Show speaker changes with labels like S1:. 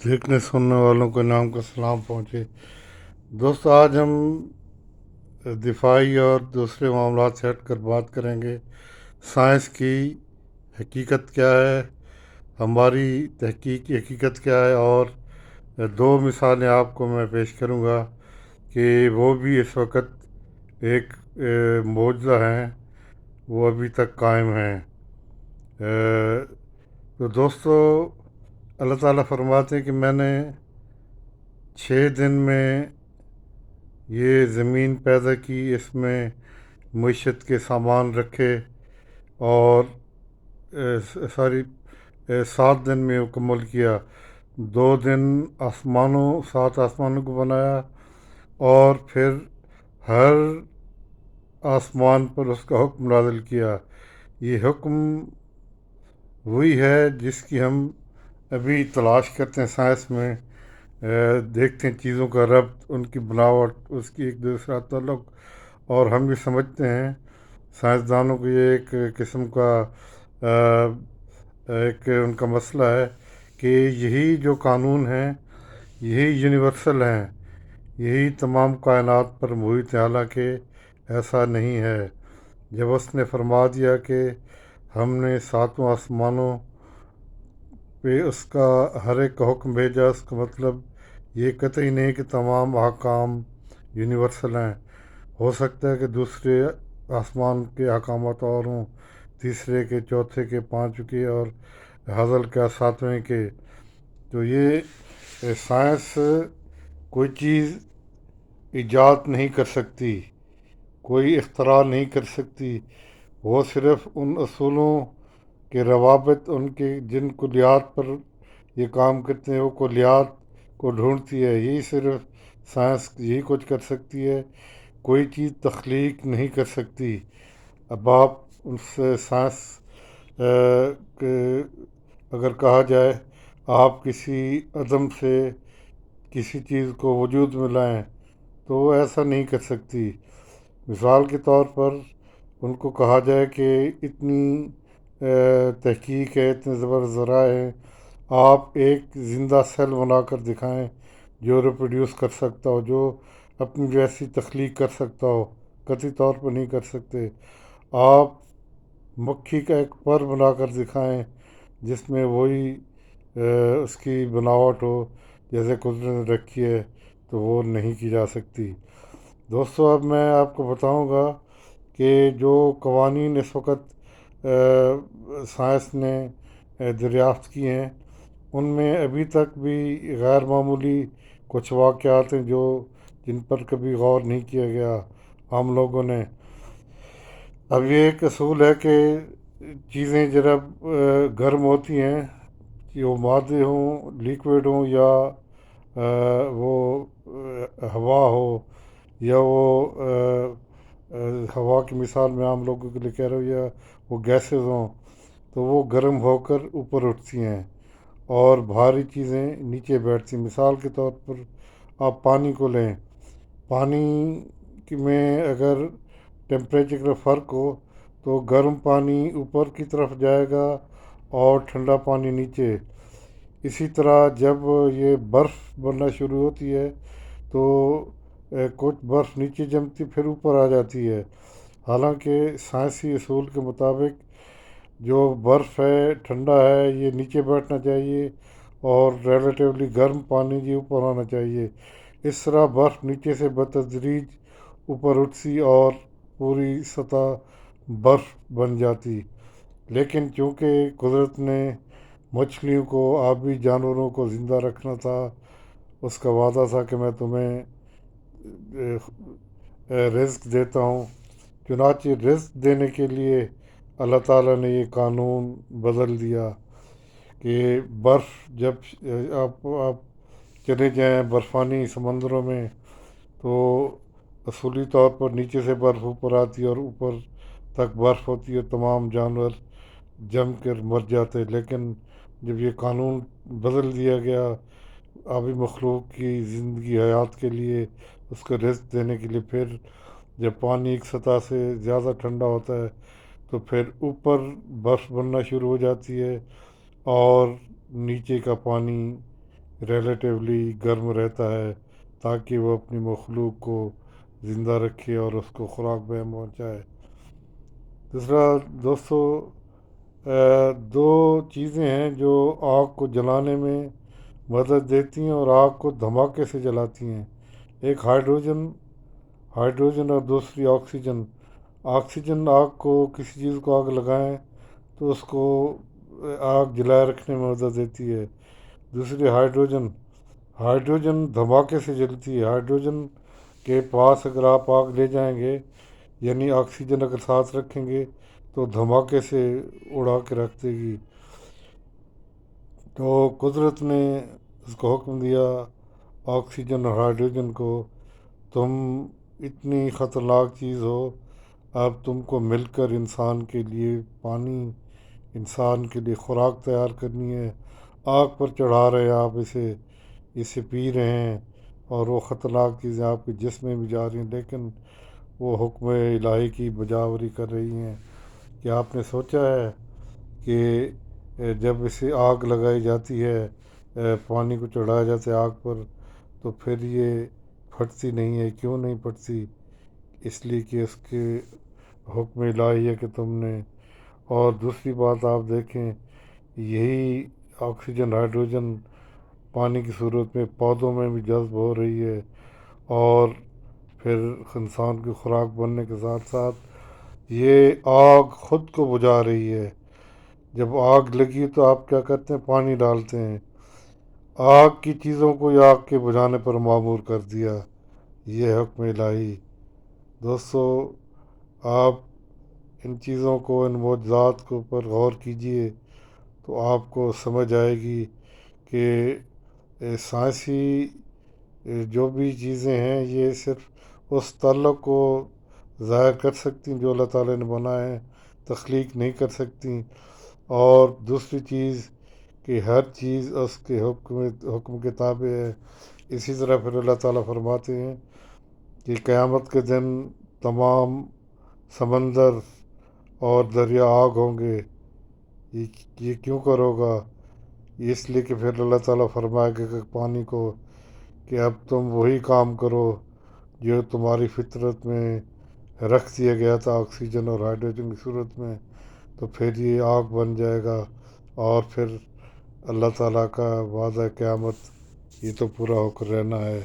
S1: देखने सुनने वालों के नाम का सलाम पहुँचे। दोस्तों, आज हम दिफाई और दूसरे मामलात से हटकर बात करेंगे साइंस की हकीकत क्या है, हमारी तहकीक की हकीकत क्या है। और दो मिसालें आपको मैं पेश करूँगा कि वो भी इस वक्त एक मौजज़ा हैं, वो अभी तक कायम हैं। तो दोस्तों, अल्लाह ताला फरमाते हैं कि मैंने 6 दिन में ये ज़मीन पैदा की, इसमें मईशत के सामान रखे और सारी 7 दिन में मुकम्मल किया। 2 दिन आसमानों 7 आसमानों को बनाया और फिर हर आसमान पर उसका हुक्म नाज़िल किया। ये हुक्म वही है जिसकी हम अभी तलाश करते हैं साइंस में। देखते हैं चीज़ों का रब्त, उनकी बनावट, उसकी एक दूसरा ताल्लुक़, और हम भी समझते हैं साइंसदानों को ये एक किस्म का एक उनका मसला है कि यही जो कानून हैं यही यूनिवर्सल हैं, यही तमाम कायनात पर मुहित है। हालांकि ऐसा नहीं है। जब उसने फरमा दिया कि हमने 7 आसमानों पे उसका हर एक का हुक्म भेजा, उसका मतलब ये कतई नहीं कि तमाम अहकाम यूनिवर्सल हैं। हो सकता है कि दूसरे आसमान के अहकामात और हों, तीसरे के, चौथे के, पाँचवें के और हज़ल का 7वें के। तो ये साइंस कोई चीज़ ईजाद नहीं कर सकती, कोई इख्तरा नहीं कर सकती। वो सिर्फ़ उन असूलों के रवाबित, उनके जिन कुलियात पर ये काम करते हैं, वो कुलियात को ढूंढती है। यही सिर्फ साइंस यही कुछ कर सकती है, कोई चीज़ तख्लीक नहीं कर सकती। अब आप उनसे साइंस के अगर कहा जाए आप किसी अदम से किसी चीज़ को वजूद में लाएं, तो वो ऐसा नहीं कर सकती। मिसाल के तौर पर उनको कहा जाए कि इतनी तहकीक है, इतने ज़बर ज़राए हैं, आप एक ज़िंदा सेल बनाकर दिखाएं जो रिप्रोड्यूस कर सकता हो, जो अपनी जैसी तख्लीक कर सकता हो। कतई तौर पर नहीं कर सकते। आप मक्खी का एक पर बनाकर दिखाएं जिसमें वही उसकी बनावट हो जैसे कुदरत ने रखी है, तो वो नहीं की जा सकती। दोस्तों, अब मैं आपको बताऊंगा कि जो कवानीन इस वक्त साइंस ने दरियाफ़्त किए हैं, उनमें अभी तक भी गैर मामूली कुछ वाक़यात हैं जो जिन पर कभी गौर नहीं किया गया आम लोगों ने। अब ये एक असूल है कि चीज़ें जब गर्म होती हैं, कि वो मादे हों, लिक्विड हों, या वो हवा हो, या वो हवा की मिसाल मैं आम लोगों के लिए कह रहा हूँ, या वो गैसेस हों, तो वो गर्म होकर ऊपर उठती हैं और भारी चीज़ें नीचे बैठती हैं। मिसाल के तौर पर आप पानी को लें। पानी में अगर टेम्परेचर का फ़र्क हो तो गर्म पानी ऊपर की तरफ जाएगा और ठंडा पानी नीचे। इसी तरह जब ये बर्फ़ बनना शुरू होती है तो कुछ बर्फ़ नीचे जमती फिर ऊपर आ जाती है। हालांकि साइंसी असूल के मुताबिक जो बर्फ़ है, ठंडा है, ये नीचे बैठना चाहिए और रिलेटिवली गर्म पानी जी ऊपर आना चाहिए। इस तरह बर्फ़ नीचे से बतदरीज ऊपर उठती और पूरी सतह बर्फ़ बन जाती। लेकिन चूँकि कुदरत ने मछलियों को, आबी जानवरों को ज़िंदा रखना था, उसका वादा था कि मैं तुम्हें रिज़्क देता हूँ। चुनांचे रिज़्क देने के लिए अल्लाह ताला ने ये कानून बदल दिया कि बर्फ़ जब आप चले जाएं बर्फ़ानी समंदरों में, तो असूली तौर पर नीचे से बर्फ़ ऊपर आती है और ऊपर तक बर्फ़ होती है, तमाम जानवर जम कर मर जाते। लेकिन जब ये कानून बदल दिया गया आबी मखलूक की ज़िंदगी हयात के लिए, उसको रिस्क देने के लिए, फिर जब पानी एक सतह से ज़्यादा ठंडा होता है तो फिर ऊपर बर्फ़ बनना शुरू हो जाती है और नीचे का पानी ریلیٹیولی گرم رہتا ہے تاکہ وہ اپنی مخلوق کو زندہ رکھے اور اس کو خوراک بہم پہنچائے۔ دوسرا دوستو، دو چیزیں ہیں جو آگ کو جلانے میں مدد دیتی ہیں اور آگ کو دھماکے سے جلاتی ہیں۔ ایک ہائیڈروجن اور دوسری آکسیجن۔ آکسیجن آگ کو کسی چیز کو آگ لگائیں تو اس کو آگ جلائے رکھنے میں مدد دیتی ہے۔ دوسری ہائیڈروجن دھماکے سے جلتی ہے۔ ہائیڈروجن کے پاس اگر آپ آگ لے جائیں گے، یعنی آکسیجن اگر ساتھ رکھیں گے تو دھماکے سے اڑا کے رکھ دے گی۔ تو قدرت نے اس کو حکم دیا آکسیجن اور ہائیڈروجن کو، تم اتنی خطرناک چیز ہو، اب تم کو مل کر انسان کے لیے پانی، انسان کے لیے خوراک تیار کرنی ہے۔ آگ پر چڑھا رہے ہیں آپ اسے پی رہے ہیں اور وہ خطرناک چیزیں آپ کے جسم میں بھی جا رہی ہیں، لیکن وہ حکم الہی کی بجاوری کر رہی ہیں۔ کہ آپ نے سوچا ہے کہ جب اسے آگ لگائی جاتی ہے، پانی کو چڑھایا جاتا ہے آگ پر، تو پھر یہ پھٹتی نہیں ہے؟ کیوں نہیں پھٹتی؟ اس لیے کہ اس کے حکم الہی ہے کہ تم نے۔ اور دوسری بات آپ دیکھیں، یہی آکسیجن ہائیڈروجن پانی کی صورت میں پودوں میں بھی جذب ہو رہی ہے اور پھر انسان کی خوراک بننے کے ساتھ ساتھ یہ آگ خود کو بجھا رہی ہے۔ جب آگ لگی تو آپ کیا کرتے ہیں؟ پانی ڈالتے ہیں۔ آگ کی چیزوں کو یہ آگ کے بجھانے پر معمور کر دیا، یہ حکم الہی۔ دوستو، آپ ان چیزوں کو، ان معجزات کو پر غور کیجئے تو آپ کو سمجھ آئے گی کہ سائنسی جو بھی چیزیں ہیں یہ صرف اس تعلق کو ظاہر کر سکتی ہیں جو اللہ تعالیٰ نے بنائے ہیں، تخلیق نہیں کر سکتی۔ اور دوسری چیز کہ ہر چیز اس کے حکم کے تابع ہے۔ اسی طرح پھر اللہ تعالیٰ فرماتے ہیں کہ قیامت کے دن تمام سمندر اور دریا آگ ہوں گے۔ یہ کیوں کرو گا؟ اس لیے کہ پھر اللہ تعالیٰ فرمائے گا کہ پانی کو کہ اب تم وہی کام کرو جو تمہاری فطرت میں رکھ دیا گیا تھا آکسیجن اور ہائیڈروجن کی صورت میں، تو پھر یہ آگ بن جائے گا اور پھر اللہ تعالیٰ کا وعدہ قیامت یہ تو پورا ہو کر رہنا ہے۔